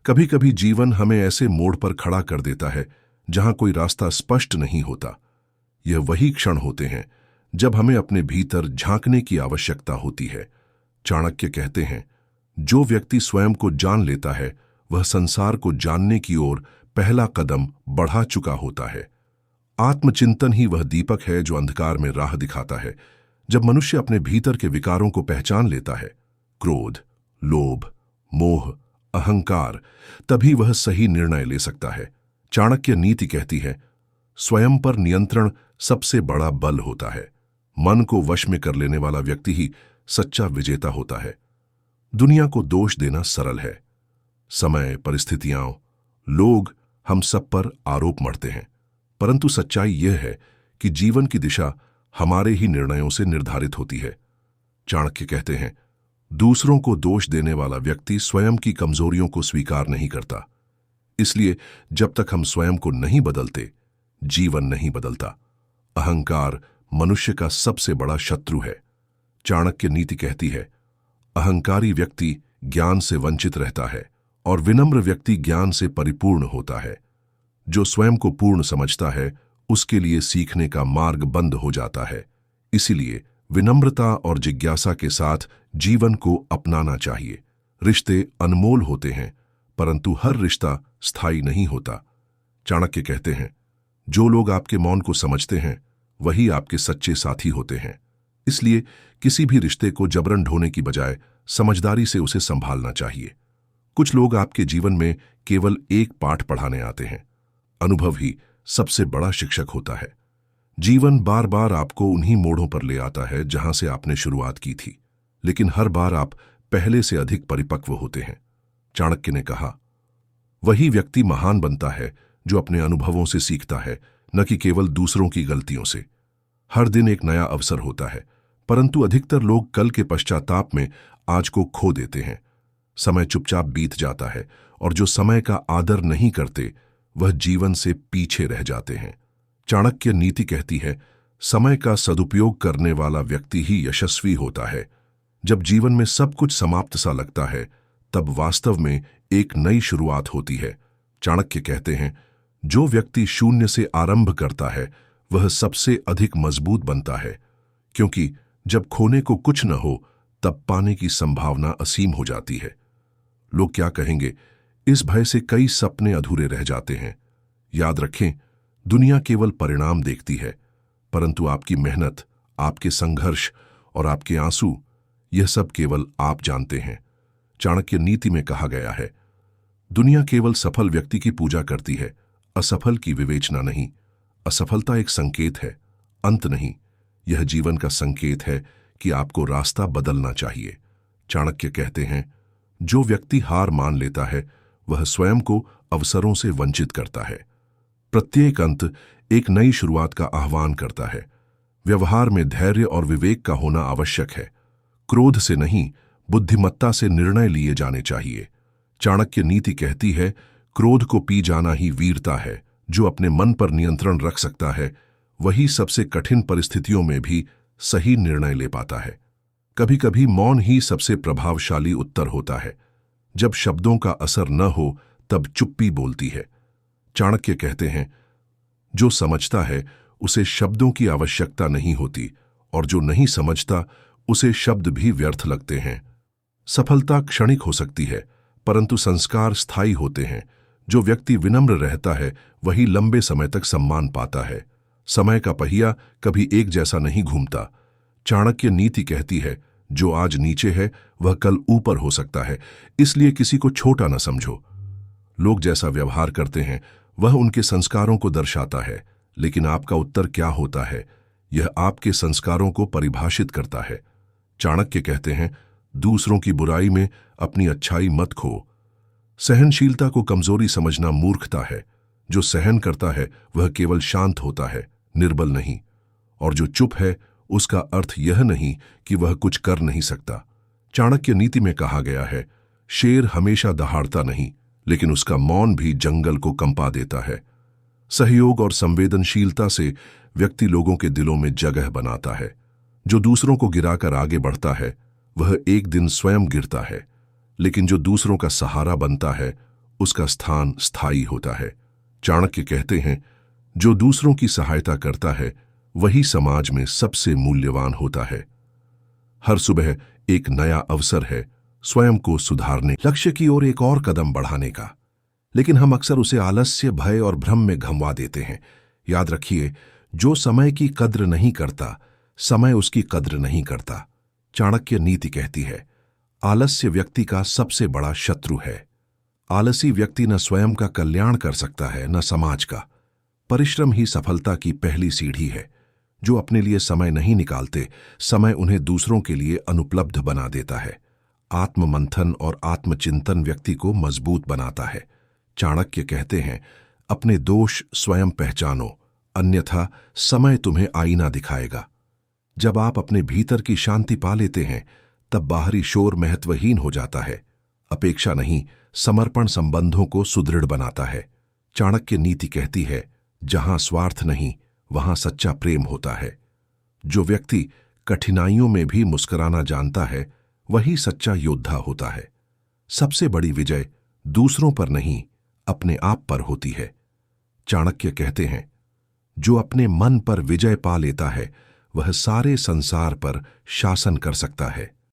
कभी कभी जीवन हमें ऐसे मोड़ पर खड़ा कर देता है जहां कोई रास्ता स्पष्ट नहीं होता। यह वही क्षण होते हैं जब हमें अपने भीतर झांकने की आवश्यकता होती है। चाणक्य कहते हैं, जो व्यक्ति स्वयं को जान लेता है वह संसार को जानने की ओर पहला कदम बढ़ा चुका होता है। आत्मचिंतन ही वह दीपक है जो अंधकार में राह दिखाता है। जब मनुष्य अपने भीतर के विकारों को पहचान लेता है, क्रोध, लोभ, मोह, अहंकार, तभी वह सही निर्णय ले सकता है। चाणक्य नीति कहती है, स्वयं पर नियंत्रण सबसे बड़ा बल होता है। मन को वश में कर लेने वाला व्यक्ति ही सच्चा विजेता होता है। दुनिया को दोष देना सरल है। समय, परिस्थितियां, लोग, हम सब पर आरोप मढ़ते हैं, परंतु सच्चाई यह है कि जीवन की दिशा हमारे ही निर्णयों से निर्धारित होती है। चाणक्य कहते हैं, दूसरों को दोष देने वाला व्यक्ति स्वयं की कमजोरियों को स्वीकार नहीं करता। इसलिए जब तक हम स्वयं को नहीं बदलते, जीवन नहीं बदलता। अहंकार मनुष्य का सबसे बड़ा शत्रु है। चाणक्य नीति कहती है, अहंकारी व्यक्ति ज्ञान से वंचित रहता है और विनम्र व्यक्ति ज्ञान से परिपूर्ण होता है। जो स्वयं को पूर्ण समझता है उसके लिए सीखने का मार्ग बंद हो जाता है। इसीलिए विनम्रता और जिज्ञासा के साथ जीवन को अपनाना चाहिए। रिश्ते अनमोल होते हैं, परंतु हर रिश्ता स्थायी नहीं होता। चाणक्य कहते हैं, जो लोग आपके मौन को समझते हैं वही आपके सच्चे साथी होते हैं। इसलिए किसी भी रिश्ते को जबरन ढोने की बजाय समझदारी से उसे संभालना चाहिए। कुछ लोग आपके जीवन में केवल एक पाठ पढ़ाने आते हैं। अनुभव ही सबसे बड़ा शिक्षक होता है। जीवन बार बार आपको उन्हीं मोड़ों पर ले आता है जहां से आपने शुरुआत की थी, लेकिन हर बार आप पहले से अधिक परिपक्व होते हैं। चाणक्य ने कहा, वही व्यक्ति महान बनता है जो अपने अनुभवों से सीखता है, न कि केवल दूसरों की गलतियों से। हर दिन एक नया अवसर होता है, परंतु अधिकतर लोग कल के पश्चाताप में आज को खो देते हैं। समय चुपचाप बीत जाता है और जो समय का आदर नहीं करते वह जीवन से पीछे रह जाते हैं। चाणक्य नीति कहती है, समय का सदुपयोग करने वाला व्यक्ति ही यशस्वी होता है। जब जीवन में सब कुछ समाप्त सा लगता है, तब वास्तव में एक नई शुरुआत होती है। चाणक्य कहते हैं, जो व्यक्ति शून्य से आरंभ करता है वह सबसे अधिक मजबूत बनता है, क्योंकि जब खोने को कुछ न हो तब पाने की संभावना असीम हो जाती है। लोग क्या कहेंगे, इस भय से कई सपने अधूरे रह जाते हैं। याद रखें, दुनिया केवल परिणाम देखती है, परंतु आपकी मेहनत, आपके संघर्ष और आपके आंसू, यह सब केवल आप जानते हैं। चाणक्य नीति में कहा गया है, दुनिया केवल सफल व्यक्ति की पूजा करती है, असफल की विवेचना नहीं। असफलता एक संकेत है, अंत नहीं। यह जीवन का संकेत है कि आपको रास्ता बदलना चाहिए। चाणक्य कहते हैं, जो व्यक्ति हार मान लेता है वह स्वयं को अवसरों से वंचित करता है। प्रत्येक अंत एक नई शुरुआत का आह्वान करता है। व्यवहार में धैर्य और विवेक का होना आवश्यक है। क्रोध से नहीं, बुद्धिमत्ता से निर्णय लिए जाने चाहिए। चाणक्य नीति कहती है, क्रोध को पी जाना ही वीरता है। जो अपने मन पर नियंत्रण रख सकता है वही सबसे कठिन परिस्थितियों में भी सही निर्णय ले पाता है। कभी कभी मौन ही सबसे प्रभावशाली उत्तर होता है। जब शब्दों का असर न हो तब चुप्पी बोलती है। चाणक्य कहते हैं, जो समझता है उसे शब्दों की आवश्यकता नहीं होती, और जो नहीं समझता उसे शब्द भी व्यर्थ लगते हैं। सफलता क्षणिक हो सकती है, परंतु संस्कार स्थायी होते हैं। जो व्यक्ति विनम्र रहता है वही लंबे समय तक सम्मान पाता है। समय का पहिया कभी एक जैसा नहीं घूमता। चाणक्य नीति कहती है, जो आज नीचे है वह कल ऊपर हो सकता है, इसलिए किसी को छोटा न समझो। लोग जैसा व्यवहार करते हैं वह उनके संस्कारों को दर्शाता है, लेकिन आपका उत्तर क्या होता है यह आपके संस्कारों को परिभाषित करता है। चाणक्य कहते हैं, दूसरों की बुराई में अपनी अच्छाई मत खो। सहनशीलता को कमजोरी समझना मूर्खता है। जो सहन करता है वह केवल शांत होता है, निर्बल नहीं। और जो चुप है उसका अर्थ यह नहीं कि वह कुछ कर नहीं सकता। चाणक्य नीति में कहा गया है, शेर हमेशा दहाड़ता नहीं, लेकिन उसका मौन भी जंगल को कंपा देता है। सहयोग और संवेदनशीलता से व्यक्ति लोगों के दिलों में जगह बनाता है। जो दूसरों को गिराकर आगे बढ़ता है वह एक दिन स्वयं गिरता है, लेकिन जो दूसरों का सहारा बनता है उसका स्थान स्थायी होता है। चाणक्य कहते हैं, जो दूसरों की सहायता करता है वही समाज में सबसे मूल्यवान होता है। हर सुबह एक नया अवसर है स्वयं को सुधारने, लक्ष्य की ओर एक और कदम बढ़ाने का। लेकिन हम अक्सर उसे आलस्य, भय और भ्रम में घमवा देते हैं। याद रखिए, जो समय की कद्र नहीं करता, समय उसकी कद्र नहीं करता। चाणक्य नीति कहती है, आलस्य व्यक्ति का सबसे बड़ा शत्रु है। आलसी व्यक्ति न स्वयं का कल्याण कर सकता है, न समाज का। परिश्रम ही सफलता की पहली सीढ़ी है। जो अपने लिए समय नहीं निकालते, समय उन्हें दूसरों के लिए अनुपलब्ध बना देता है। आत्ममंथन और आत्मचिंतन व्यक्ति को मजबूत बनाता है। चाणक्य कहते हैं, अपने दोष स्वयं पहचानो, अन्यथा समय तुम्हें आईना दिखाएगा। जब आप अपने भीतर की शांति पा लेते हैं, तब बाहरी शोर महत्वहीन हो जाता है। अपेक्षा नहीं, समर्पण संबंधों को सुदृढ़ बनाता है। चाणक्य नीति कहती है, जहां स्वार्थ नहीं, वहां सच्चा प्रेम होता है। जो व्यक्ति कठिनाइयों में भी मुस्कुराना जानता है, वही सच्चा योद्धा होता है। सबसे बड़ी विजय दूसरों पर नहीं, अपने आप पर होती है। चाणक्य कहते हैं, जो अपने मन पर विजय पा लेता है, वह सारे संसार पर शासन कर सकता है।